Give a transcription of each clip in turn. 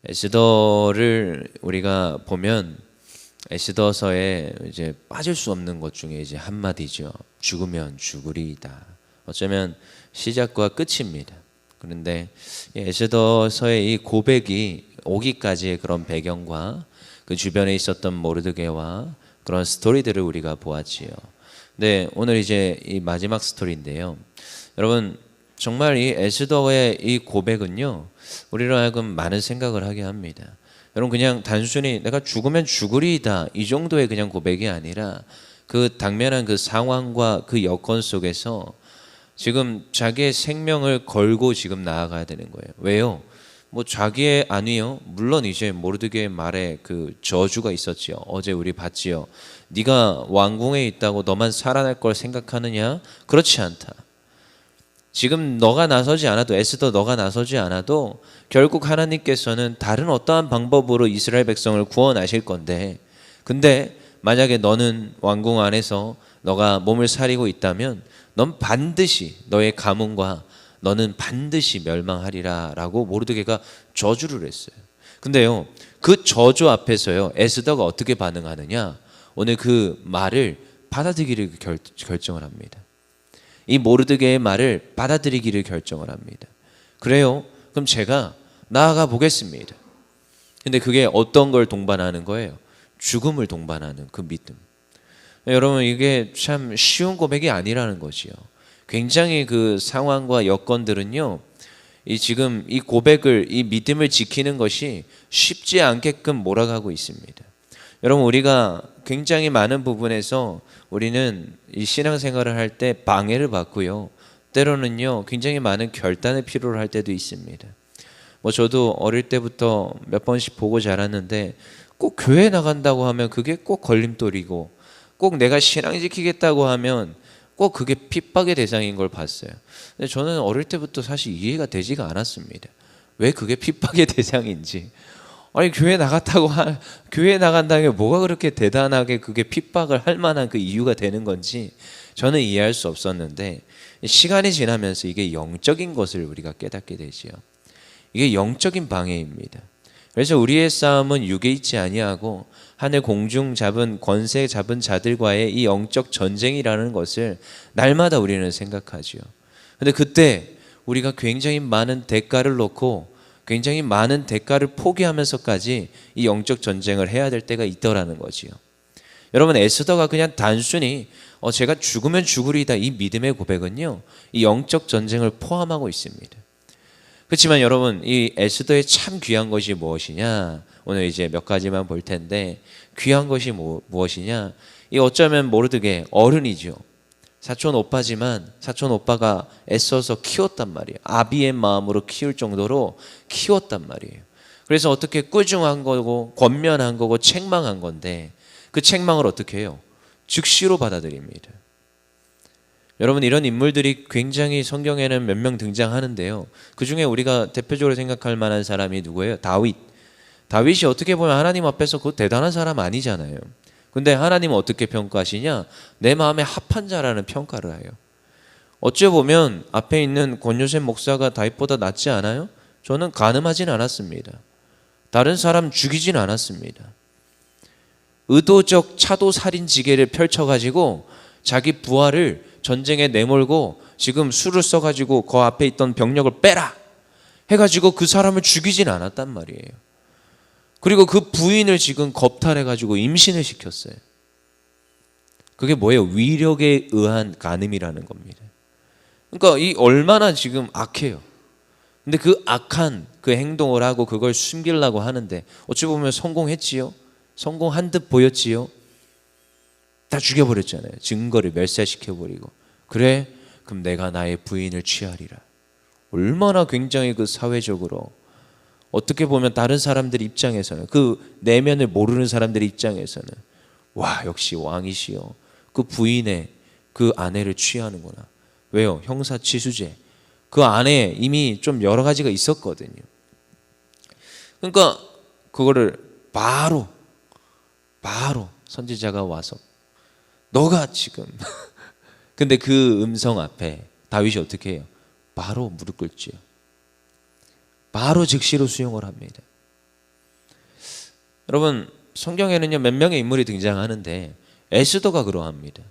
에스더를 우리가 보면 에스더서에 이제 빠질 수 없는 것 중에 이제 한마디죠. 죽으면 죽으리이다. 어쩌면 시작과 끝입니다. 그런데 에스더서의 이 고백이 오기까지의 그런 배경과 그 주변에 있었던 모르드게와 그런 스토리들을 우리가 보았지요. 네, 오늘 이제 이 마지막 스토리인데요. 여러분 정말 이 에스더의 이 고백은요, 우리로 하여금 많은 생각을 하게 합니다. 여러분 그냥 단순히 내가 죽으면 죽으리이다 이 정도의 그냥 고백이 아니라 그 당면한 그 상황과 그 여건 속에서 지금 자기의 생명을 걸고 지금 나아가야 되는 거예요. 왜요? 뭐 자기의 아니요. 물론 이제 모르드게의 말에 그 저주가 있었지요. 어제 우리 봤지요. 네가 왕궁에 있다고 너만 살아날 걸 생각하느냐? 그렇지 않다. 지금 너가 나서지 않아도, 에스더 너가 나서지 않아도 결국 하나님께서는 다른 어떠한 방법으로 이스라엘 백성을 구원하실 건데, 근데 만약에 너는 왕궁 안에서 너가 몸을 사리고 있다면 넌 반드시 너의 가문과 너는 반드시 멸망하리라 라고 모르드게가 저주를 했어요. 근데요, 그 저주 앞에서요, 에스더가 어떻게 반응하느냐? 오늘 그 말을 받아들이기를 결정을 합니다. 이 모르드게의 말을 받아들이기를 결정을 합니다. 그래요? 그럼 제가 나아가 보겠습니다. 근데 그게 어떤 걸 동반하는 거예요? 죽음을 동반하는 그 믿음. 여러분 이게 참 쉬운 고백이 아니라는 거지요. 굉장히 그 상황과 여건들은요, 이 지금 이 고백을, 이 믿음을 지키는 것이 쉽지 않게끔 몰아가고 있습니다. 여러분 우리가 굉장히 많은 부분에서 우리는 이 신앙생활을 할 때 방해를 받고요, 때로는요 굉장히 많은 결단을 필요로 할 때도 있습니다. 뭐 저도 어릴 때부터 몇 번씩 보고 자랐는데 꼭 교회 나간다고 하면 그게 꼭 걸림돌이고, 꼭 내가 신앙 지키겠다고 하면 꼭 그게 핍박의 대상인 걸 봤어요. 근데 저는 어릴 때부터 사실 이해가 되지가 않았습니다. 왜 그게 핍박의 대상인지. 아니 교회 나간다는 게 뭐가 그렇게 대단하게 그게 핍박을 할 만한 그 이유가 되는 건지 저는 이해할 수 없었는데, 시간이 지나면서 이게 영적인 것을 우리가 깨닫게 되지요. 이게 영적인 방해입니다. 그래서 우리의 싸움은 육에 있지 아니하고 하늘 공중 잡은 권세 잡은 자들과의 이 영적 전쟁이라는 것을 날마다 우리는 생각하지요. 근데 그때 우리가 굉장히 많은 대가를 놓고 굉장히 많은 대가를 포기하면서까지 이 영적 전쟁을 해야 될 때가 있더라는 거지요. 여러분 에스더가 그냥 단순히 제가 죽으면 죽으리다 이 믿음의 고백은요, 이 영적 전쟁을 포함하고 있습니다. 그렇지만 여러분 이 에스더의 참 귀한 것이 무엇이냐, 오늘 이제 몇 가지만 볼 텐데, 귀한 것이 무엇이냐, 이 어쩌면 모르드게 어른이죠. 사촌 오빠지만 사촌 오빠가 애써서 키웠단 말이에요. 아비의 마음으로 키울 정도로 키웠단 말이에요. 그래서 어떻게 꾸중한 거고 권면한 거고 책망한 건데, 그 책망을 어떻게 해요? 즉시로 받아들입니다. 여러분 이런 인물들이 굉장히 성경에는 몇 명 등장하는데요, 그 중에 우리가 대표적으로 생각할 만한 사람이 누구예요? 다윗이 어떻게 보면 하나님 앞에서 그 대단한 사람 아니잖아요. 근데 하나님은 어떻게 평가하시냐? 내 마음에 합한 자라는 평가를 해요. 어찌 보면 앞에 있는 권요셉 목사가 다윗보다 낫지 않아요? 저는 간음하진 않았습니다. 다른 사람 죽이진 않았습니다. 의도적 차도 살인 지계를 펼쳐가지고 자기 부하를 전쟁에 내몰고 지금 술을 써가지고 그 앞에 있던 병력을 빼라 해가지고 그 사람을 죽이진 않았단 말이에요. 그리고 그 부인을 지금 겁탈해가지고 임신을 시켰어요. 그게 뭐예요? 위력에 의한 간음이라는 겁니다. 그러니까 이 얼마나 지금 악해요. 근데 그 악한 그 행동을 하고 그걸 숨기려고 하는데 어찌 보면 성공했지요. 성공한 듯 보였지요. 다 죽여버렸잖아요. 증거를 멸살시켜버리고. 그래? 그럼 내가 나의 부인을 취하리라. 얼마나 굉장히 그 사회적으로, 어떻게 보면 다른 사람들 입장에서는, 그 내면을 모르는 사람들 입장에서는 와 역시 왕이시여, 그 부인의 그 아내를 취하는구나. 왜요? 형사취수죄. 그 안에 이미 좀 여러 가지가 있었거든요. 그러니까 그거를 바로 선지자가 와서 너가 지금 근데 그 음성 앞에 다윗이 어떻게 해요? 바로 무릎 꿇지요. 바로 즉시로 수용을 합니다. 여러분 성경에는요 몇 명의 인물이 등장하는데 에스더가 그러합니다.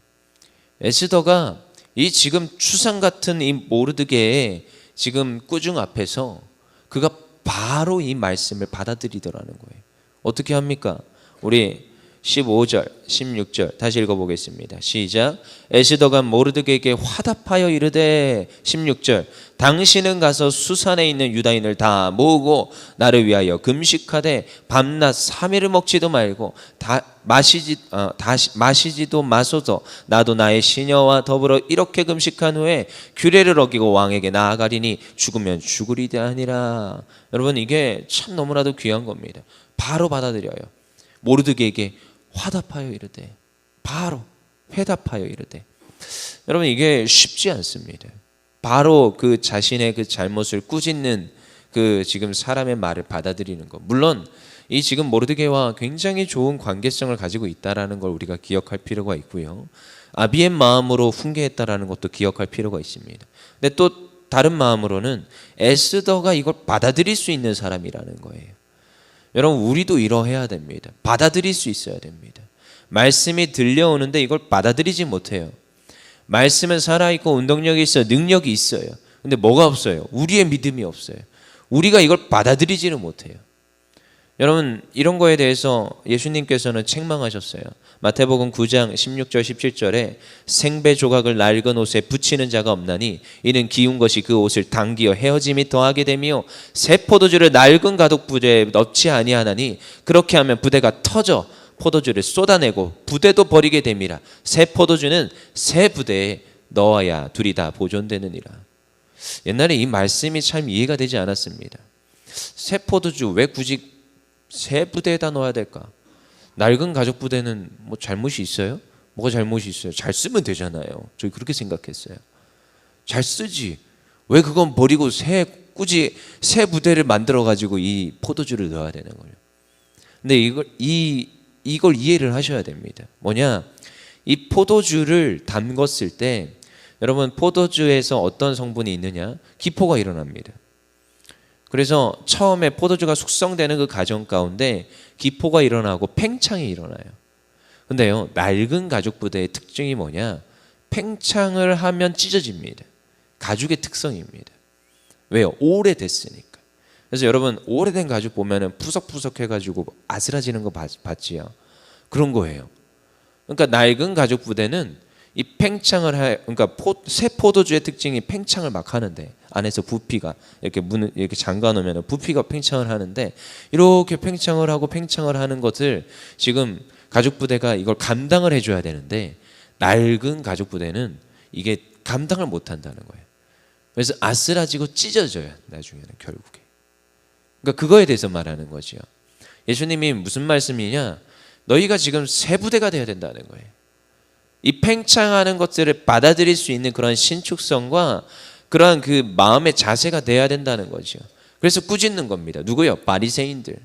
에스더가 이 지금 추상 같은 이 모르드게의 지금 꾸중 앞에서 그가 바로 이 말씀을 받아들이더라는 거예요. 어떻게 합니까? 우리 15절, 16절 다시 읽어보겠습니다. 시작. 에스더가 모르드게에게 화답하여 이르되 16절 당신은 가서 수산에 있는 유다인을 다 모으고 나를 위하여 금식하되 밤낮 3일을 먹지도 말고 마시지도 마소서 나도 나의 시녀와 더불어 이렇게 금식한 후에 규례를 어기고 왕에게 나아가리니 죽으면 죽으리다 하니라. 여러분 이게 참 너무나도 귀한 겁니다. 바로 받아들여요. 모르드게에게 화답하여 이르되 바로 회답하여 이르되. 여러분 이게 쉽지 않습니다. 바로 그 자신의 그 잘못을 꾸짖는 그 지금 사람의 말을 받아들이는 것. 물론 이 지금 모르드게와 굉장히 좋은 관계성을 가지고 있다라는 걸 우리가 기억할 필요가 있고요. 아비의 마음으로 훈계했다라는 것도 기억할 필요가 있습니다. 근데 또 다른 마음으로는 에스더가 이걸 받아들일 수 있는 사람이라는 거예요. 여러분 우리도 이러해야 됩니다. 받아들일 수 있어야 됩니다. 말씀이 들려오는데 이걸 받아들이지 못해요. 말씀은 살아있고 운동력이 있어요. 능력이 있어요. 근데 뭐가 없어요? 우리의 믿음이 없어요. 우리가 이걸 받아들이지를 못해요. 여러분 이런 거에 대해서 예수님께서는 책망하셨어요. 마태복음 9장 16절 17절에 생배 조각을 낡은 옷에 붙이는 자가 없나니 이는 기운 것이 그 옷을 당기어 헤어짐이 더하게 되며 새 포도주를 낡은 가죽 부대에 넣지 아니하나니 그렇게 하면 부대가 터져 포도주를 쏟아내고 부대도 버리게 됨이라. 새 포도주는 새 부대에 넣어야 둘이 다 보존되느니라. 옛날에 이 말씀이 참 이해가 되지 않았습니다. 새 포도주 왜 굳이 새 부대에다 넣어야 될까? 낡은 가죽 부대는 뭐 잘못이 있어요? 뭐가 잘못이 있어요? 잘 쓰면 되잖아요. 저희 그렇게 생각했어요. 잘 쓰지. 왜 그건 버리고 굳이 새 부대를 만들어 가지고 이 포도주를 넣어야 되는 거예요? 근데 이걸 이해를 하셔야 됩니다. 뭐냐? 이 포도주를 담궜을 때 여러분 포도주에서 어떤 성분이 있느냐? 기포가 일어납니다. 그래서 처음에 포도주가 숙성되는 그 과정 가운데 기포가 일어나고 팽창이 일어나요. 근데요 낡은 가죽 부대의 특징이 뭐냐? 팽창을 하면 찢어집니다. 가죽의 특성입니다. 왜요? 오래됐으니까. 그래서 여러분 오래된 가죽 보면은 푸석푸석 해가지고 아스라지는 거 봤지요? 그런 거예요. 그러니까 낡은 가죽 부대는 이 팽창을 그러니까 새 포도주의 특징이 팽창을 막 하는데 안에서 부피가 이렇게 문을 이렇게 잠가 놓으면 부피가 팽창을 하는데 이렇게 팽창을 하는 것을 지금 가죽 부대가 이걸 감당을 해줘야 되는데 낡은 가죽 부대는 이게 감당을 못 한다는 거예요. 그래서 아스라지고 찢어져요 나중에는 결국에. 그러니까 그거에 대해서 말하는 거지요. 예수님이 무슨 말씀이냐? 너희가 지금 새 부대가 되어야 된다는 거예요. 이 팽창하는 것들을 받아들일 수 있는 그런 신축성과 그러한 그 마음의 자세가 돼야 된다는 거죠. 그래서 꾸짖는 겁니다. 누구요? 바리새인들.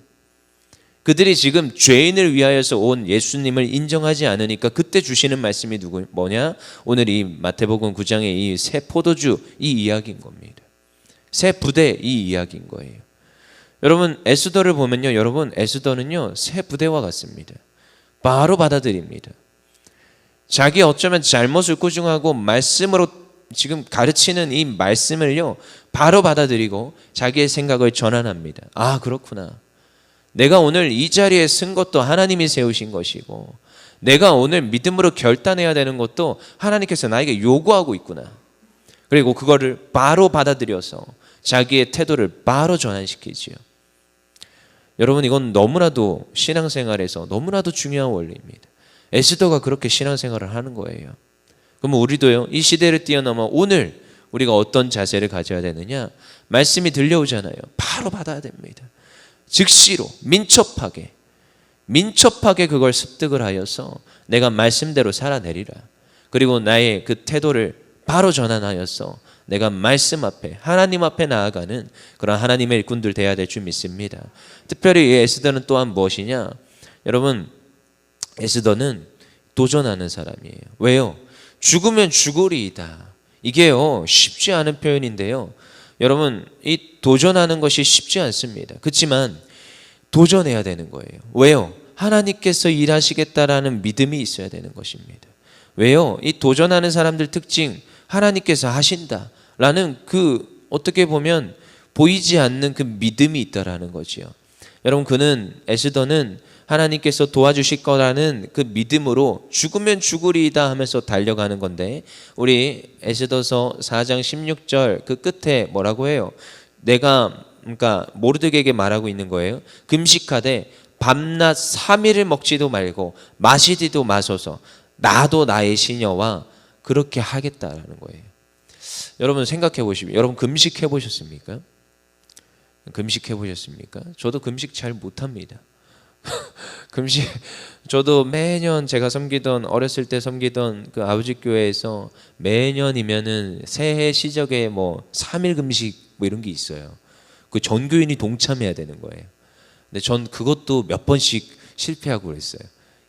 그들이 지금 죄인을 위하여서 온 예수님을 인정하지 않으니까 그때 주시는 말씀이 뭐냐? 오늘 이 마태복음 9장의 이 새 포도주 이 이야기인 겁니다. 새 부대 이 이야기인 거예요. 여러분 에스더를 보면요, 여러분 에스더는요 새 부대와 같습니다. 바로 받아들입니다. 자기 어쩌면 잘못을 꾸중하고 말씀으로 지금 가르치는 이 말씀을요 바로 받아들이고 자기의 생각을 전환합니다. 아 그렇구나. 내가 오늘 이 자리에 쓴 것도 하나님이 세우신 것이고 내가 오늘 믿음으로 결단해야 되는 것도 하나님께서 나에게 요구하고 있구나. 그리고 그거를 바로 받아들여서 자기의 태도를 바로 전환시키지요. 여러분 이건 너무나도 신앙생활에서 너무나도 중요한 원리입니다. 에스더가 그렇게 신앙생활을 하는 거예요. 그러면 우리도요 이 시대를 뛰어넘어 오늘 우리가 어떤 자세를 가져야 되느냐? 말씀이 들려오잖아요. 바로 받아야 됩니다. 즉시로 민첩하게 그걸 습득을 하여서 내가 말씀대로 살아내리라. 그리고 나의 그 태도를 바로 전환하여서 내가 말씀 앞에 하나님 앞에 나아가는 그런 하나님의 일꾼들 돼야 될 줄 믿습니다. 특별히 이 에스더는 또한 무엇이냐? 여러분 에스더는 도전하는 사람이에요. 왜요? 죽으면 죽으리이다. 이게요 쉽지 않은 표현인데요. 여러분 이 도전하는 것이 쉽지 않습니다. 그렇지만 도전해야 되는 거예요. 왜요? 하나님께서 일하시겠다라는 믿음이 있어야 되는 것입니다. 왜요? 이 도전하는 사람들 특징, 하나님께서 하신다라는 그 어떻게 보면 보이지 않는 그 믿음이 있다라는 거지요. 여러분, 그는 에스더는 하나님께서 도와주실 거라는 그 믿음으로 죽으면 죽으리이다 하면서 달려가는 건데, 우리 에스더서 4장 16절 그 끝에 뭐라고 해요? 내가 그러니까 모르드게에게 말하고 있는 거예요. 금식하되 밤낮 3일을 먹지도 말고 마시지도 마소서, 나도 나의 시녀와 그렇게 하겠다라는 거예요. 여러분 생각해 보시면, 여러분 금식해 보셨습니까? 금식해 보셨습니까? 저도 금식 잘 못합니다. 금식, 저도 매년 제가 섬기던, 어렸을 때 섬기던 그 아버지 교회에서 매년이면은 새해 시작에 뭐 3일 금식 뭐 이런 게 있어요. 그 전교인이 동참해야 되는 거예요. 근데 전 그것도 몇 번씩 실패하고 그랬어요.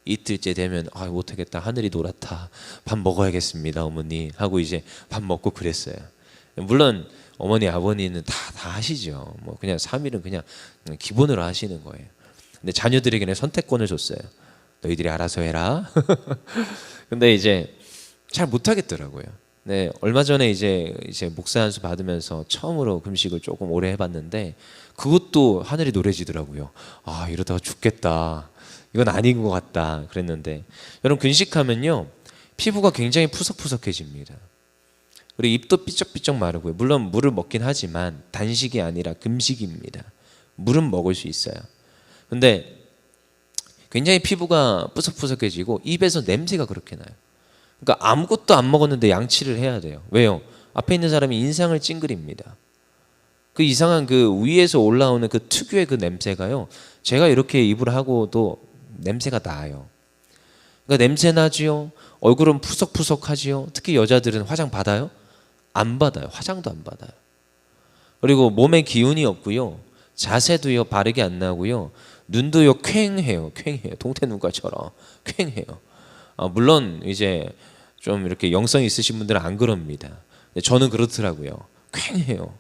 이틀째 되면 아 못하겠다, 하늘이 노랗다, 밥 먹어야겠습니다 어머니 하고 이제 밥 먹고 그랬어요. 물론 어머니 아버님은 다 하시죠. 뭐 그냥 3일은 그냥 기본으로 하시는 거예요. 근데 자녀들에게는 선택권을 줬어요. 너희들이 알아서 해라. 근데 이제 잘 못하겠더라고요. 네, 얼마 전에 이제 목사 안수 받으면서 처음으로 금식을 조금 오래 해봤는데 그것도 하늘이 노래지더라고요. 아 이러다가 죽겠다, 이건 아닌 것 같다 그랬는데, 여러분 금식하면요 피부가 굉장히 푸석푸석해집니다. 그리고 입도 삐쩍삐쩍 마르고요. 물론 물을 먹긴 하지만 단식이 아니라 금식입니다. 물은 먹을 수 있어요. 근데 굉장히 피부가 푸석푸석해지고 입에서 냄새가 그렇게 나요. 그러니까 아무것도 안 먹었는데 양치를 해야 돼요. 왜요? 앞에 있는 사람이 인상을 찡그립니다. 그 이상한 그 위에서 올라오는 그 특유의 그 냄새가요, 제가 이렇게 입을 하고도 냄새가 나요. 그러니까 냄새 나지요. 얼굴은 푸석푸석하지요. 특히 여자들은 화장 받아요? 안 받아요. 화장도 안 받아요. 그리고 몸에 기운이 없고요. 자세도요 바르게 안 나고요. 눈도요 퀭해요. 동태 눈가처럼 퀭해요. 물론 이제 좀 이렇게 영성 있으신 분들은 안 그럽니다. 저는 그렇더라고요. 퀭해요.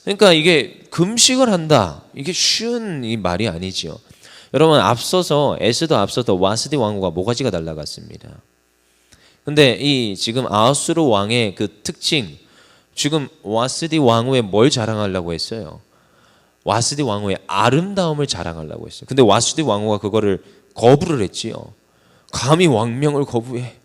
그러니까 이게 금식을 한다, 이게 쉬운 이 말이 아니죠. 여러분 에스더 앞서서 와스디 왕후가 모가지가 날라갔습니다. 근데 이 지금 아하수르 왕의 그 특징, 지금 와스디 왕후에 뭘 자랑하려고 했어요? 와스디 왕후의 아름다움을 자랑하려고 했어요. 근데 와스디 왕후가 그거를 거부를 했지요. 감히 왕명을 거부해.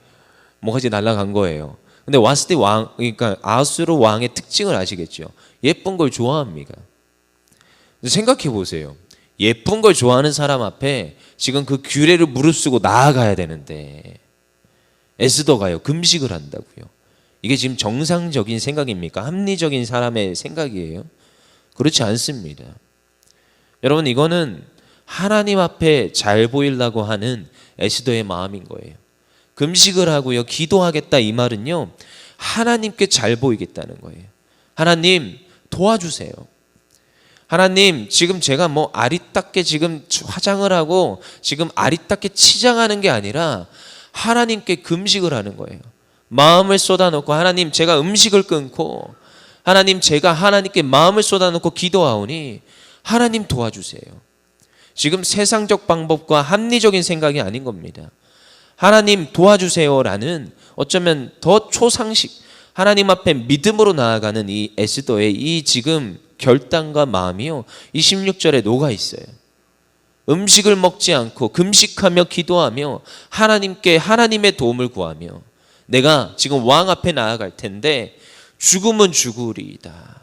모가지 날아간 거예요. 근데 와스디 왕, 그러니까 아하수르 왕의 특징을 아시겠죠? 예쁜 걸 좋아합니다. 생각해 보세요. 예쁜 걸 좋아하는 사람 앞에 지금 그 규례를 무릅쓰고 나아가야 되는데 에스더가요 금식을 한다고요. 이게 지금 정상적인 생각입니까? 합리적인 사람의 생각이에요? 그렇지 않습니다. 여러분, 이거는 하나님 앞에 잘 보이려고 하는 에스더의 마음인 거예요. 금식을 하고요 기도하겠다, 이 말은요 하나님께 잘 보이겠다는 거예요. 하나님 도와주세요. 하나님, 지금 제가 뭐 아리따게 지금 화장을 하고 지금 아리따게 치장하는 게 아니라 하나님께 금식을 하는 거예요. 마음을 쏟아놓고, 하나님 제가 음식을 끊고, 하나님 제가 하나님께 마음을 쏟아놓고 기도하오니 하나님 도와주세요. 지금 세상적 방법과 합리적인 생각이 아닌 겁니다. 하나님 도와주세요라는 어쩌면 더 초상식, 하나님 앞에 믿음으로 나아가는 이 에스더의 이 지금 결단과 마음이요 26절에 녹아 있어요. 음식을 먹지 않고 금식하며 기도하며 하나님께 하나님의 도움을 구하며, 내가 지금 왕 앞에 나아갈 텐데 죽음은 죽으리이다,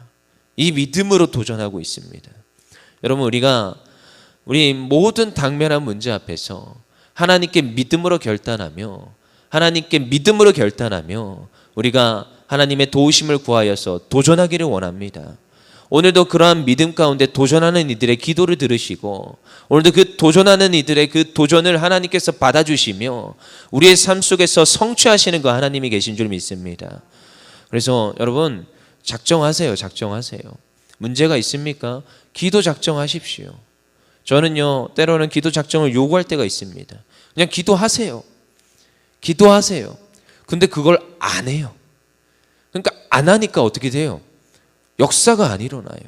이 믿음으로 도전하고 있습니다. 여러분, 우리 모든 당면한 문제 앞에서 하나님께 믿음으로 결단하며, 하나님께 믿음으로 결단하며 우리가 하나님의 도우심을 구하여서 도전하기를 원합니다. 오늘도 그러한 믿음 가운데 도전하는 이들의 기도를 들으시고, 오늘도 그 도전하는 이들의 그 도전을 하나님께서 받아주시며 우리의 삶 속에서 성취하시는 그 하나님이 계신 줄 믿습니다. 그래서 여러분 작정하세요. 문제가 있습니까? 기도 작정하십시오. 저는요 때로는 기도 작정을 요구할 때가 있습니다. 그냥 기도하세요. 근데 그걸 안 해요. 그러니까 안 하니까 어떻게 돼요? 역사가 안 일어나요.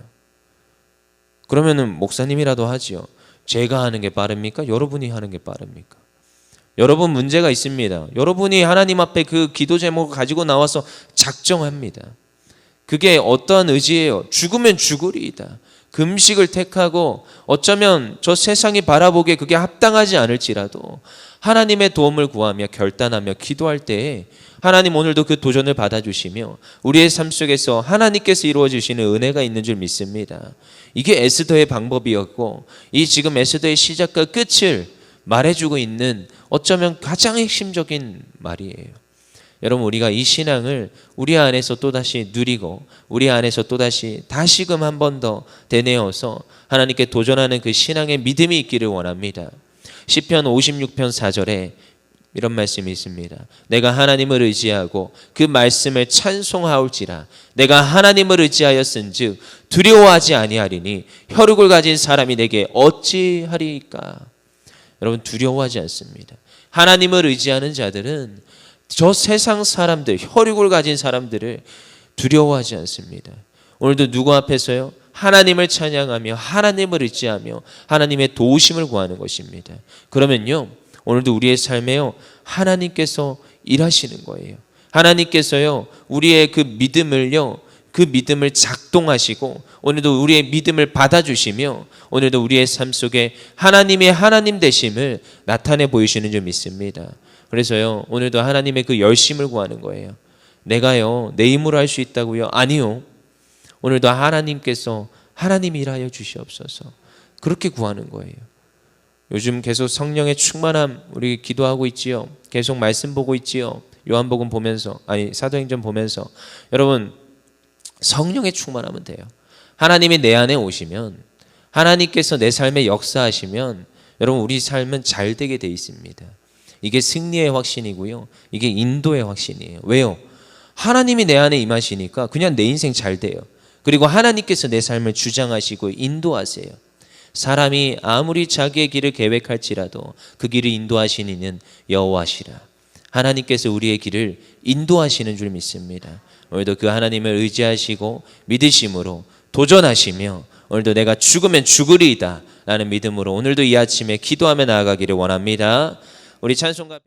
그러면은 목사님이라도 하지요. 제가 하는 게 빠릅니까? 여러분이 하는 게 빠릅니까? 여러분 문제가 있습니다. 여러분이 하나님 앞에 그 기도 제목을 가지고 나와서 작정합니다. 그게 어떠한 의지예요? 죽으면 죽으리이다. 금식을 택하고 어쩌면 저 세상이 바라보기에 그게 합당하지 않을지라도 하나님의 도움을 구하며 결단하며 기도할 때에 하나님 오늘도 그 도전을 받아주시며 우리의 삶 속에서 하나님께서 이루어주시는 은혜가 있는 줄 믿습니다. 이게 에스더의 방법이었고 이 지금 에스더의 시작과 끝을 말해주고 있는 어쩌면 가장 핵심적인 말이에요. 여러분 우리가 이 신앙을 우리 안에서 또다시 누리고 우리 안에서 또다시 다시금 한 번 더 되뇌어서 하나님께 도전하는 그 신앙의 믿음이 있기를 원합니다. 시편 56편 4절에 이런 말씀이 있습니다. 내가 하나님을 의지하고 그 말씀을 찬송하올지라 내가 하나님을 의지하였은즉 두려워하지 아니하리니 혈육을 가진 사람이 내게 어찌하리까. 여러분 두려워하지 않습니다. 하나님을 의지하는 자들은 저 세상 사람들, 혈육을 가진 사람들을 두려워하지 않습니다. 오늘도 누구 앞에서요? 하나님을 찬양하며 하나님을 의지하며 하나님의 도우심을 구하는 것입니다. 그러면요 오늘도 우리의 삶에요 하나님께서 일하시는 거예요. 하나님께서요 우리의 그 믿음을요 그 믿음을 작동하시고 오늘도 우리의 믿음을 받아주시며 오늘도 우리의 삶 속에 하나님의 하나님 되심을 나타내 보이시는 줄 믿습니다. 그래서요 오늘도 하나님의 그 열심을 구하는 거예요. 내가요 내 힘으로 할 수 있다고요? 아니요. 오늘도 하나님께서 하나님 일하여 주시옵소서 그렇게 구하는 거예요. 요즘 계속 성령의 충만함 우리 기도하고 있지요. 계속 말씀 보고 있지요. 요한복음 보면서 사도행전 보면서 여러분 성령의 충만하면 돼요. 하나님이 내 안에 오시면 하나님께서 내 삶에 역사하시면 여러분 우리 삶은 잘 되게 돼 있습니다. 이게 승리의 확신이고요. 이게 인도의 확신이에요. 왜요? 하나님이 내 안에 임하시니까 그냥 내 인생 잘 돼요. 그리고 하나님께서 내 삶을 주장하시고 인도하세요. 사람이 아무리 자기의 길을 계획할지라도 그 길을 인도하시는 이는 여호와시라. 하나님께서 우리의 길을 인도하시는 줄 믿습니다. 오늘도 그 하나님을 의지하시고 믿으심으로 도전하시며 오늘도 내가 죽으면 죽으리이다 라는 믿음으로 오늘도 이 아침에 기도하며 나아가기를 원합니다. 우리 찬송가